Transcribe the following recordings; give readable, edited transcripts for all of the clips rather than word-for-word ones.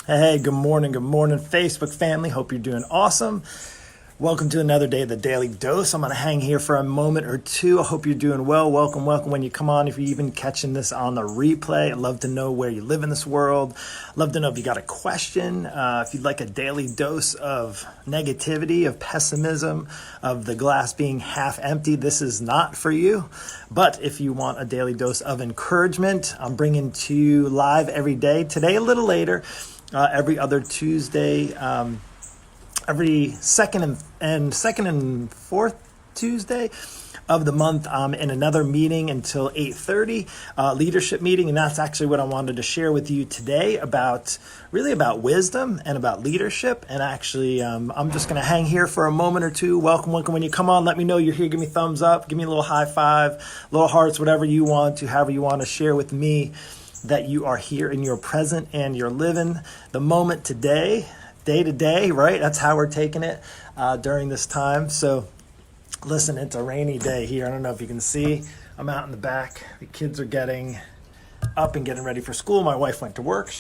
Hey, good morning, Facebook family. Hope you're doing awesome. Welcome to another day of the Daily Dose. I'm going to hang here for a moment or two. I hope you're doing well. Welcome when you come on. If you're even catching this on the replay, I'd love to know where you live in this world. Love to know if you got a question, if you'd like a daily dose of negativity, of pessimism, of the glass being half empty. This is not for you. But if you want a daily dose of encouragement, I'm bringing to you live every day. Today, a little later. Every other Tuesday, every second and fourth Tuesday of the month, I'm in another meeting until 8:30, leadership meeting, and that's actually what I wanted to share with you today about wisdom and about leadership. And actually, I'm just going to hang here for a moment or two. Welcome when you come on. Let me know you're here. Give me a thumbs up. Give me a little high five, little hearts, whatever you want to, however you want to share with me that you are here and you're present and you're living the moment today, day to day, right? That's how we're taking it during this time. So listen, it's a rainy day here. I don't know if you can see. I'm out in the back. The kids are getting up and getting ready for school. My wife went to work.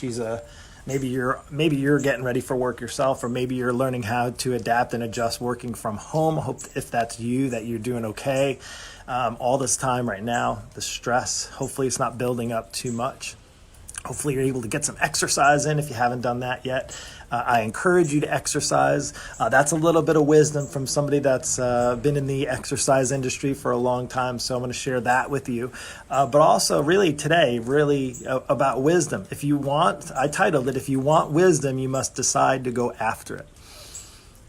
Maybe you're getting ready for work yourself, or maybe you're learning how to adapt and adjust working from home. I hope if that's you, that you're doing okay. All this time right now, the stress, hopefully it's not building up too much. Hopefully you're able to get some exercise in if you haven't done that yet. I encourage you to exercise. That's a little bit of wisdom from somebody that's been in the exercise industry for a long time. So I'm going to share that with you. But also really today, about wisdom. I titled it, If You Want Wisdom, You Must Decide to Go After It.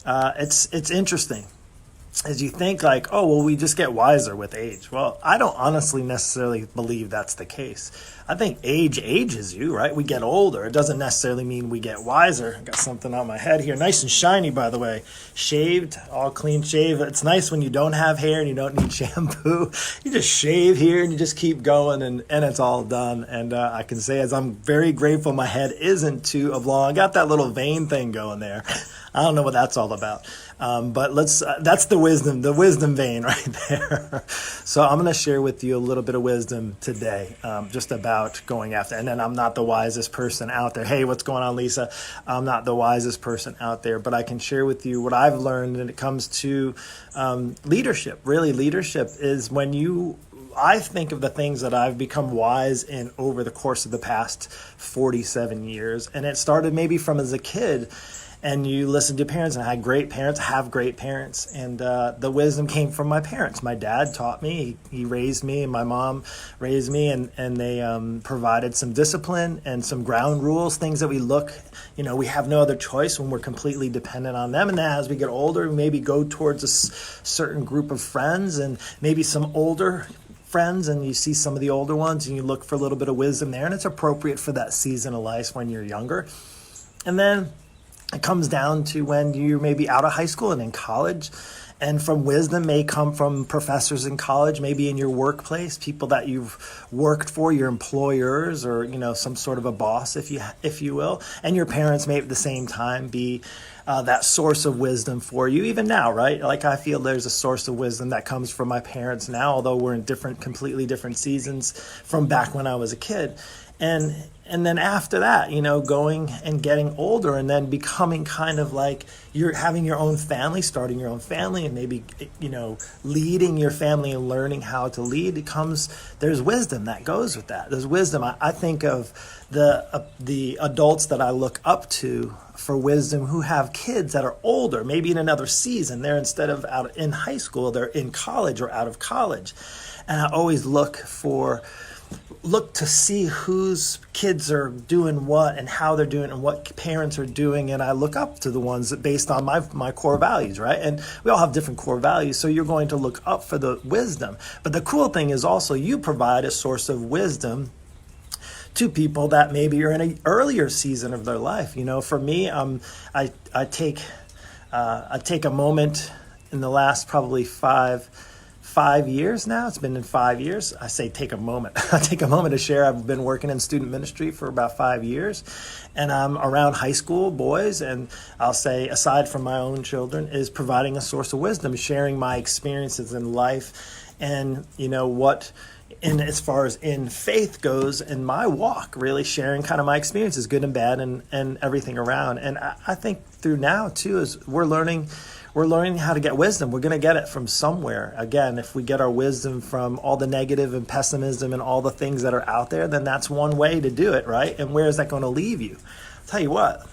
It's interesting. As you think like, oh, well, we just get wiser with age. Well, I don't honestly necessarily believe that's the case. I think age ages you, right? We get older. It doesn't necessarily mean we get wiser. I got something on my head here. Nice and shiny, by the way. Shaved, all clean shaved. It's nice when you don't have hair and you don't need shampoo. You just shave here and you just keep going and it's all done. And I can say as I'm very grateful my head isn't too long. I got that little vein thing going there. I don't know what that's all about. But that's the wisdom vein right there. So I'm going to share with you a little bit of wisdom today, just about going after. And then I'm not the wisest person out there. Hey, what's going on, Lisa? I'm not the wisest person out there, but I can share with you what I've learned when it comes to leadership. Really, leadership is I think of the things that I've become wise in over the course of the past 47 years. And it started maybe from as a kid. And you listen to parents, and I had great parents, have great parents, and the wisdom came from my parents. My dad taught me, he raised me, and my mom raised me, and they provided some discipline and some ground rules, things that we have no other choice when we're completely dependent on them. And then as we get older, we maybe go towards a certain group of friends, and maybe some older friends, and you see some of the older ones, and you look for a little bit of wisdom there, and it's appropriate for that season of life when you're younger. And then it comes down to when you're maybe out of high school and in college, and from wisdom may come from professors in college, maybe in your workplace, people that you've worked for, your employers, or some sort of a boss, if you will, and your parents may at the same time be that source of wisdom for you, even now, right? Like I feel there's a source of wisdom that comes from my parents now, although we're in completely different seasons from back when I was a kid. And then after that, going and getting older and then becoming kind of like you're having your own family, starting your own family, and maybe, leading your family and learning how to lead, there's wisdom that goes with that. There's wisdom. I think of the adults that I look up to for wisdom who have kids that are older, maybe in another season. They're instead of out in high school, they're in college or out of college. And I always look to see whose kids are doing what and how they're doing and what parents are doing. And I look up to the ones that based on my core values, right? And we all have different core values. So you're going to look up for the wisdom. But the cool thing is also you provide a source of wisdom to people that maybe are in an earlier season of their life. For me, I take a moment in the last probably 5 years now. It's been in 5 years. I say take a moment. I take a moment to share. I've been working in student ministry for about 5 years, and I'm around high school boys, and I'll say, aside from my own children, is providing a source of wisdom, sharing my experiences in life, and what in as far as in faith goes in my walk, really sharing kind of my experiences, good and bad, and everything around. And I think through now too, is we're learning how to get wisdom. We're going to get it from somewhere. Again, if we get our wisdom from all the negative and pessimism and all the things that are out there, then that's one way to do it, right? And where is that going to leave you? I'll tell you what,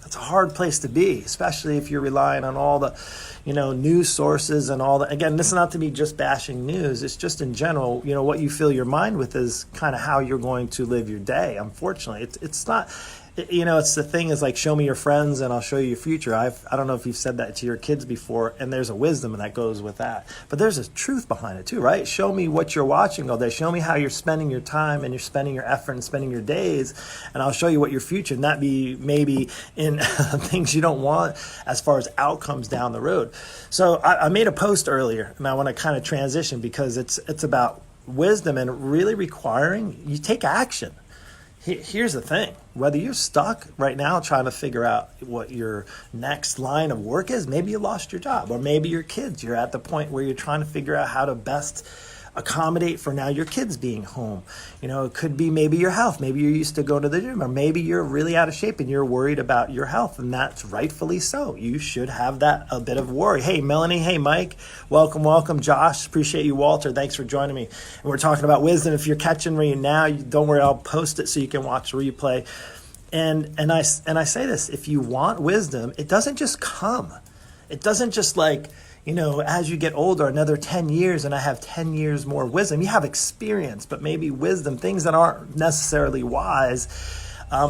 that's a hard place to be, especially if you're relying on all the, news sources and all that. Again, this is not to be just bashing news. It's just in general, what you fill your mind with is kind of how you're going to live your day. Unfortunately, it's not. It's the thing is like, show me your friends and I'll show you your future. I don't know if you've said that to your kids before, and there's a wisdom that goes with that. But there's a truth behind it too, right? Show me what you're watching all day. Show me how you're spending your time and you're spending your effort and spending your days, and I'll show you what your future, and that be maybe in things you don't want as far as outcomes down the road. So I made a post earlier, and I want to kind of transition because it's about wisdom and really requiring you take action. Here's the thing, whether you're stuck right now trying to figure out what your next line of work is, maybe you lost your job, or maybe your kids, you're at the point where you're trying to figure out how to best accommodate for now your kids being home. It could be maybe your health. Maybe you're used to going to the gym, or maybe you're really out of shape and you're worried about your health, and that's rightfully so. You should have that a bit of worry. Hey, Melanie. Hey, Mike. Welcome. Josh. Appreciate you, Walter. Thanks for joining me. And we're talking about wisdom. If you're catching me now, don't worry. I'll post it so you can watch the replay. And I say this: if you want wisdom, it doesn't just come. It doesn't just as you get older, another 10 years and I have 10 years more wisdom. You have experience, but maybe wisdom, things that aren't necessarily wise.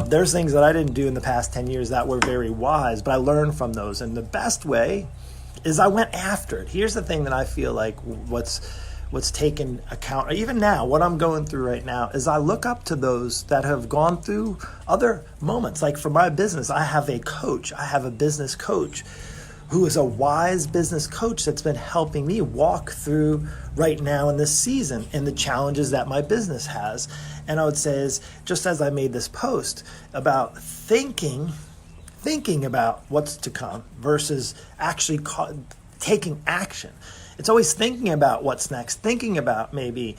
There's things that I didn't do in the past 10 years that were very wise, but I learned from those. And the best way is I went after it. Here's the thing that I feel like what's taken account, even now, what I'm going through right now, is I look up to those that have gone through other moments. Like for my business, I have a coach. I have a business coach who is a wise business coach that's been helping me walk through right now in this season and the challenges that my business has. And I would say is, just as I made this post about thinking about what's to come versus actually taking action. It's always thinking about what's next, thinking about maybe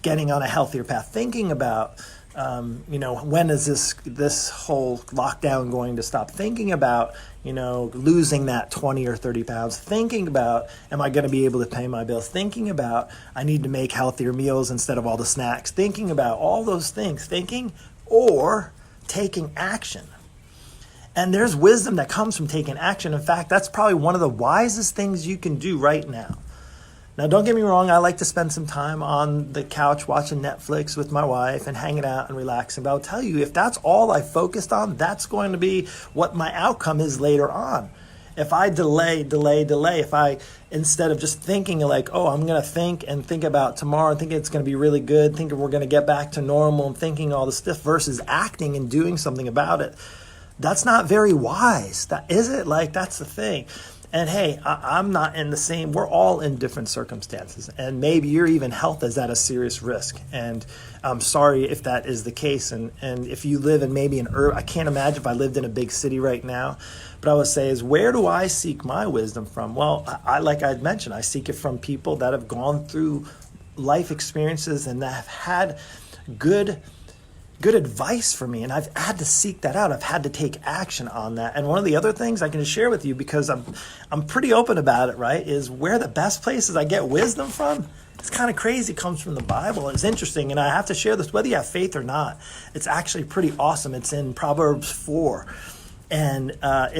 getting on a healthier path, thinking about when is this whole lockdown going to stop? Thinking about, losing that 20 or 30 pounds. Thinking about, am I going to be able to pay my bills? Thinking about, I need to make healthier meals instead of all the snacks. Thinking about all those things. Thinking or taking action. And there's wisdom that comes from taking action. In fact, that's probably one of the wisest things you can do right now. Now, don't get me wrong, I like to spend some time on the couch watching Netflix with my wife and hanging out and relaxing. But I'll tell you, if that's all I focused on, that's going to be what my outcome is later on. If I delay, if I, instead of just thinking like, oh, I'm going to think about tomorrow and thinking it's going to be really good, thinking we're going to get back to normal and thinking all this stuff versus acting and doing something about it, that's not very wise. That is it. That's the thing. And hey, I'm not in the same, we're all in different circumstances. And maybe your even health is at a serious risk. And I'm sorry if that is the case. And if you live in maybe an urban, I can't imagine if I lived in a big city right now. But I would say is, where do I seek my wisdom from? Well, like I mentioned, I seek it from people that have gone through life experiences and that have had good advice for me, and I've had to seek that out. I've had to take action on that. And one of the other things I can share with you, because I'm pretty open about it, right, is where the best places I get wisdom from. It's kind of crazy. It comes from the Bible. It's interesting, and I have to share this, whether you have faith or not. It's actually pretty awesome. It's in Proverbs 4. And I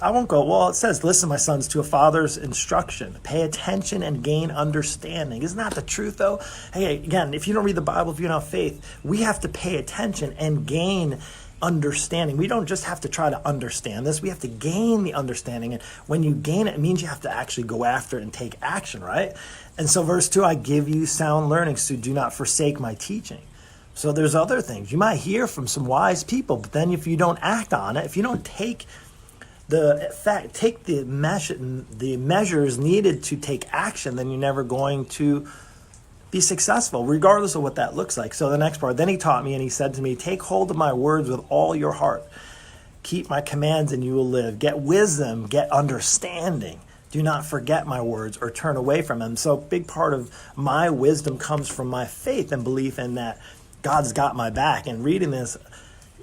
won't go, well, it says, listen, my sons, to a father's instruction. Pay attention and gain understanding. Isn't that the truth, though? Hey, again, if you don't read the Bible, if you don't have faith, we have to pay attention and gain understanding. We don't just have to try to understand this. We have to gain the understanding. And when you gain it, it means you have to actually go after it and take action, right? And so verse 2, I give you sound learning, so do not forsake my teaching. So there's other things. You might hear from some wise people, but then if you don't act on it, if you don't take the measures needed to take action, then you're never going to be successful, regardless of what that looks like. So the next part, then he taught me and he said to me, take hold of my words with all your heart. Keep my commands and you will live. Get wisdom, get understanding. Do not forget my words or turn away from them. So a big part of my wisdom comes from my faith and belief in that God's got my back. And reading this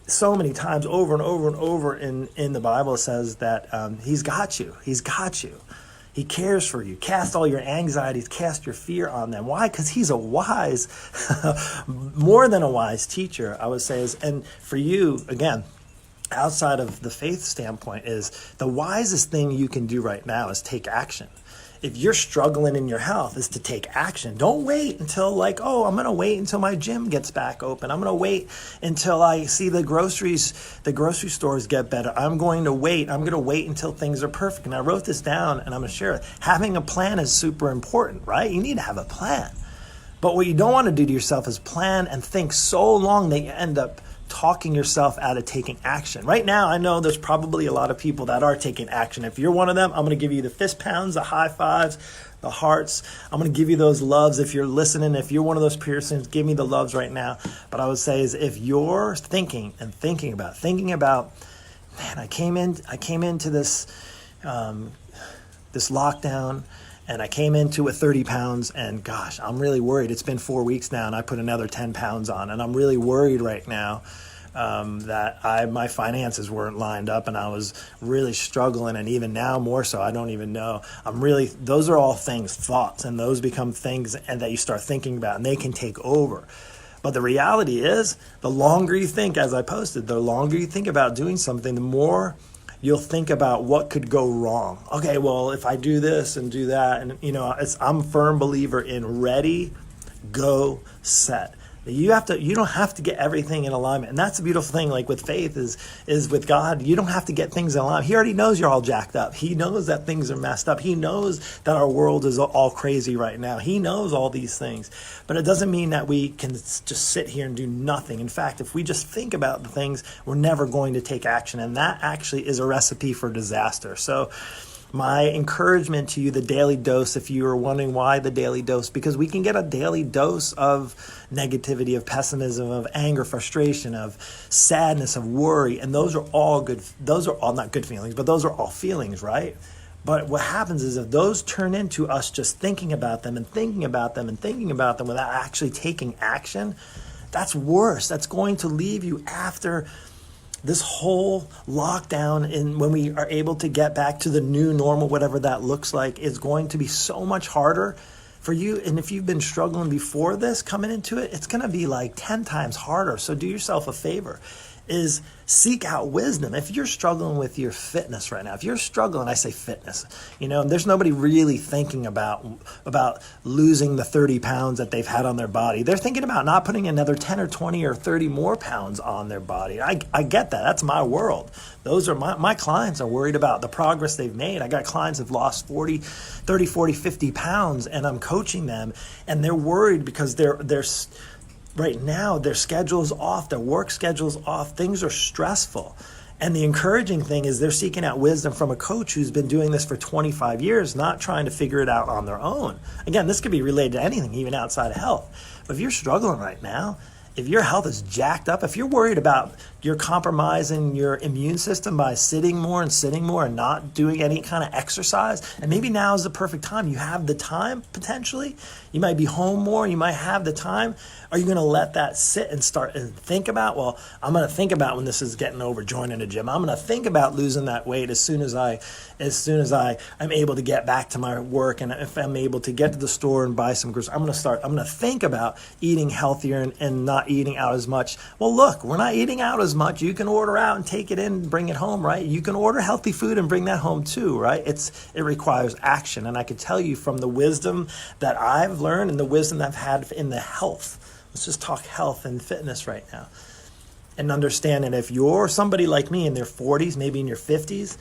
so many times over and over and over in the Bible says that he's got you. He's got you. He cares for you. Cast all your anxieties, cast your fear on them. Why? Because he's a wise, more than a wise teacher, I would say. And for you, again, outside of the faith standpoint, is the wisest thing you can do right now is take action. If you're struggling in your health, is to take action. Don't wait until I'm going to wait until my gym gets back open. I'm going to wait until I see the grocery stores get better. I'm going to wait until things are perfect. And I wrote this down and I'm going to share it. Having a plan is super important, right? You need to have a plan. But what you don't want to do to yourself is plan and think so long that you end up talking yourself out of taking action. Right now, I know there's probably a lot of people that are taking action. If you're one of them, I'm going to give you the fist pounds, the high fives, the hearts. I'm going to give you those loves. If you're listening, if you're one of those persons, give me the loves right now. But I would say is if you're thinking about, man, I came into this lockdown, and I came into it 30 pounds, and gosh, I'm really worried. It's been 4 weeks now, and I put another 10 pounds on, and I'm really worried right now that my finances weren't lined up, and I was really struggling, and even now more so. I don't even know. Those are all thoughts, and those become things and that you start thinking about, and they can take over. But the reality is, the longer you think, as I posted, the longer you think about doing something, the more you'll think about what could go wrong. Okay, well, if I do this and do that, and I'm a firm believer in ready, go, set. You don't have to get everything in alignment. And that's the beautiful thing, like with faith is with God, you don't have to get things in alignment. He already knows you're all jacked up. He knows that things are messed up. He knows that our world is all crazy right now. He knows all these things. But it doesn't mean that we can just sit here and do nothing. In fact, if we just think about the things, we're never going to take action. And that actually is a recipe for disaster. So my encouragement to you, the daily dose, if you are wondering why the daily dose, because we can get a daily dose of negativity, of pessimism, of anger, frustration, of sadness, of worry. And those are all not good feelings, but those are all feelings, right? But what happens is if those turn into us just thinking about them and thinking about them and thinking about them without actually taking action, that's worse. That's going to leave you after this whole lockdown, and when we are able to get back to the new normal, whatever that looks like, is going to be so much harder for you. And if you've been struggling before this, coming into it, it's going to be like 10 times harder. So do yourself a favor, is seek out wisdom. If you're struggling with your fitness right now, if you're struggling, I say fitness, there's nobody really thinking about losing the 30 pounds that they've had on their body. They're thinking about not putting another 10 or 20 or 30 more pounds on their body. I get that. That's my world. Those are my clients are worried about the progress they've made. I got clients who've lost 30, 40, 50 pounds, and I'm coaching them, and they're worried because they're right now, their schedule's off, their work schedule's off, things are stressful. And the encouraging thing is they're seeking out wisdom from a coach who's been doing this for 25 years, not trying to figure it out on their own. Again, this could be related to anything, even outside of health. But if you're struggling right now, if your health is jacked up, if you're worried about you're compromising your immune system by sitting more and not doing any kind of exercise, and maybe now is the perfect time. You have the time, potentially. You might be home more. You might have the time. Are you going to let that sit and start and think about, well, I'm going to think about when this is getting over, joining a gym. I'm going to think about losing that weight as soon as I'm able to get back to my work, and if I'm able to get to the store and buy some groceries, I'm going to think about eating healthier and not eating out as much. Well, look, we're not eating out as much. You can order out and take it in and bring it home, right? You can order healthy food and bring that home too, right? It requires action. And I can tell you from the wisdom that I've learned and the wisdom that I've had in the health. Let's just talk health and fitness right now. And understanding if you're somebody like me in their 40s, maybe in your 50s,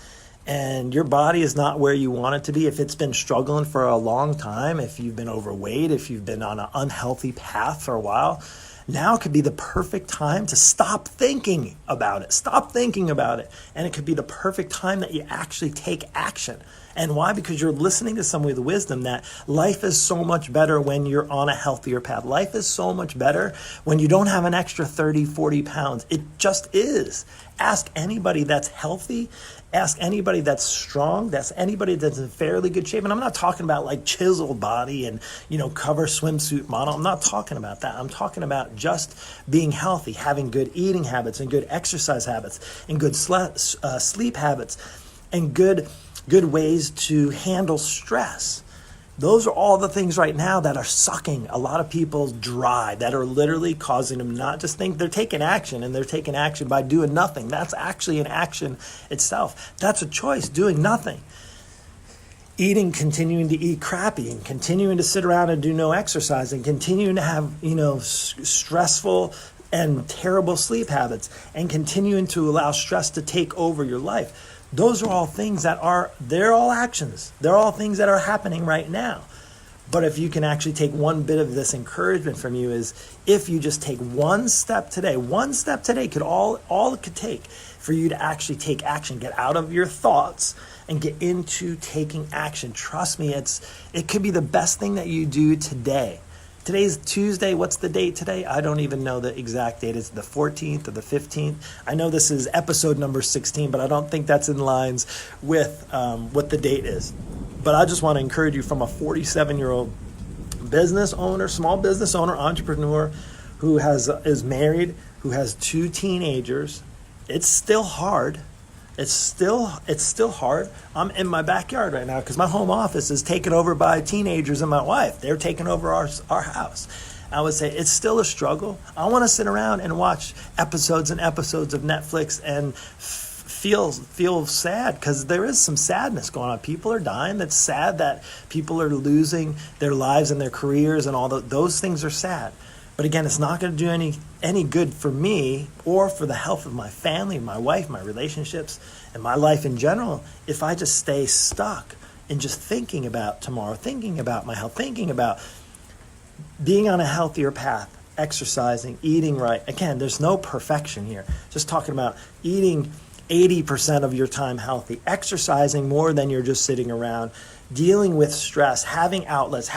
and your body is not where you want it to be, if it's been struggling for a long time, if you've been overweight, if you've been on an unhealthy path for a while, now could be the perfect time to stop thinking about it. Stop thinking about it. And it could be the perfect time that you actually take action. And why? Because you're listening to somebody with wisdom that life is so much better when you're on a healthier path. Life is so much better when you don't have an extra 30, 40 pounds. It just is. Ask anybody that's healthy, ask anybody that's strong, that's anybody that's in fairly good shape. And I'm not talking about like chiseled body and, cover swimsuit model. I'm not talking about that. I'm talking about just being healthy, having good eating habits and good exercise habits and good sleep habits and good ways to handle stress. Those are all the things right now that are sucking a lot of people dry, that are literally causing them not just think they're taking action, and they're taking action by doing nothing. That's actually an action itself. That's a choice, doing nothing. Continuing to eat crappy, and continuing to sit around and do no exercise, and continuing to have, stressful and terrible sleep habits, and continuing to allow stress to take over your life. Those are all things they're all actions. They're all things that are happening right now. But if you can actually take one bit of this encouragement from you is if you just take one step today could all it could take for you to actually take action, get out of your thoughts and get into taking action. Trust me, it could be the best thing that you do today. Today's Tuesday. What's the date today? I don't even know the exact date. It's the 14th or the 15th. I know this is episode number 16, but I don't think that's in lines with what the date is. But I just want to encourage you from a 47-year-old business owner, small business owner, entrepreneur who is married, who has 2 teenagers. It's still hard. It's still hard. I'm in my backyard right now because my home office is taken over by teenagers and my wife. They're taking over our house. I would say it's still a struggle. I want to sit around and watch episodes and episodes of Netflix and feel sad because there is some sadness going on. People are dying. That's sad that people are losing their lives and their careers and all those things are sad. But again, it's not going to do any good for me or for the health of my family, my wife, my relationships, and my life in general if I just stay stuck in just thinking about tomorrow, thinking about my health, thinking about being on a healthier path, exercising, eating right. Again, there's no perfection here. Just talking about eating 80% of your time healthy, exercising more than you're just sitting around, dealing with stress, having outlets,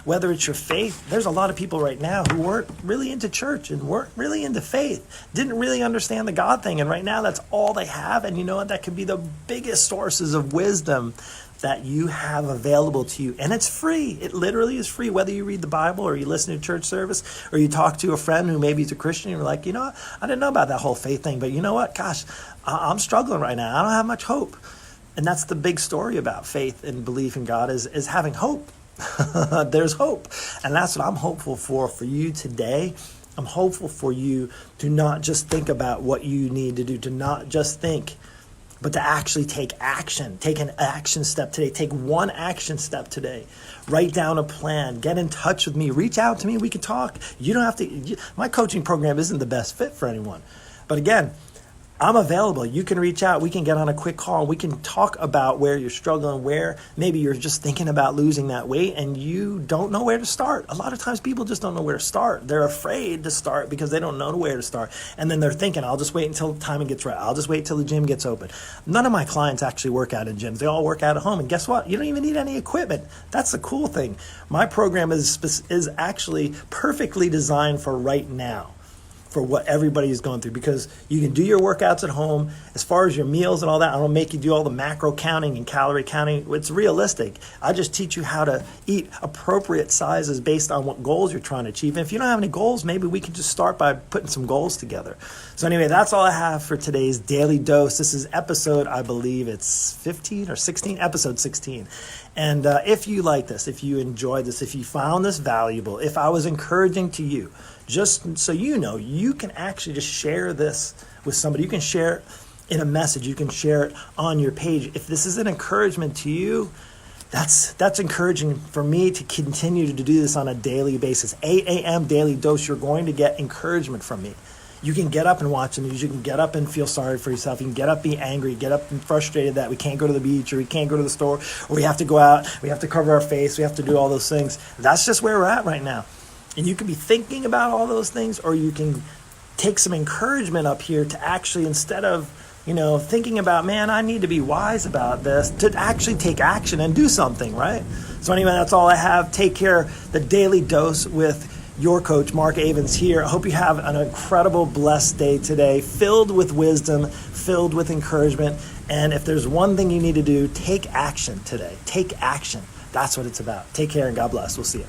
whether it's your faith. There's a lot of people right now who weren't really into church and weren't really into faith, didn't really understand the God thing. And right now that's all they have. And you know what? That could be the biggest sources of wisdom that you have available to you. And it's free. It literally is free. Whether you read the Bible or you listen to church service or you talk to a friend who maybe is a Christian, you're like, I didn't know about that whole faith thing, but you know what? Gosh, I'm struggling right now. I don't have much hope. And that's the big story about faith and belief in God is having hope. There's hope. And that's what I'm hopeful for you today. I'm hopeful for you to not just think about what you need to do, to not just think, but to actually take action. Take an action step today. Take one action step today. Write down a plan. Get in touch with me. Reach out to me. We can talk. You don't have to. My coaching program isn't the best fit for anyone. But again, I'm available. You can reach out. We can get on a quick call. We can talk about where you're struggling, where maybe you're just thinking about losing that weight and you don't know where to start. A lot of times people just don't know where to start. They're afraid to start because they don't know where to start. And then they're thinking, I'll just wait until the timing gets right. I'll just wait till the gym gets open. None of my clients actually work out in gyms. They all work out at home. And guess what? You don't even need any equipment. That's the cool thing. My program is actually perfectly designed for right now, for what everybody is going through, because you can do your workouts at home. As far as your meals and all that, I don't make you do all the macro counting and calorie counting. It's realistic. I just teach you how to eat appropriate sizes based on what goals you're trying to achieve. And if you don't have any goals, maybe we can just start by putting some goals together. So anyway, that's all I have for today's Daily Dose. This is episode, I believe it's 15 or 16, episode 16. And if you like this, if you enjoyed this, if you found this valuable, if I was encouraging to you, just so you know, you can actually just share this with somebody. You can share it in a message. You can share it on your page. If this is an encouragement to you, that's encouraging for me to continue to do this on a daily basis. 8 a.m. Daily Dose, you're going to get encouragement from me. You can get up and watch the news. You can get up and feel sorry for yourself. You can get up, be angry, get up and frustrated that we can't go to the beach or we can't go to the store or we have to go out, we have to cover our face, we have to do all those things. That's just where we're at right now. And you can be thinking about all those things, or you can take some encouragement up here to actually, instead of, thinking about, man, I need to be wise about this, to actually take action and do something, right? So anyway, that's all I have. Take care. The Daily Dose with Your coach, Mark Avens here. I hope you have an incredible, blessed day today, filled with wisdom, filled with encouragement. And if there's one thing you need to do, take action today. Take action. That's what it's about. Take care and God bless. We'll see you.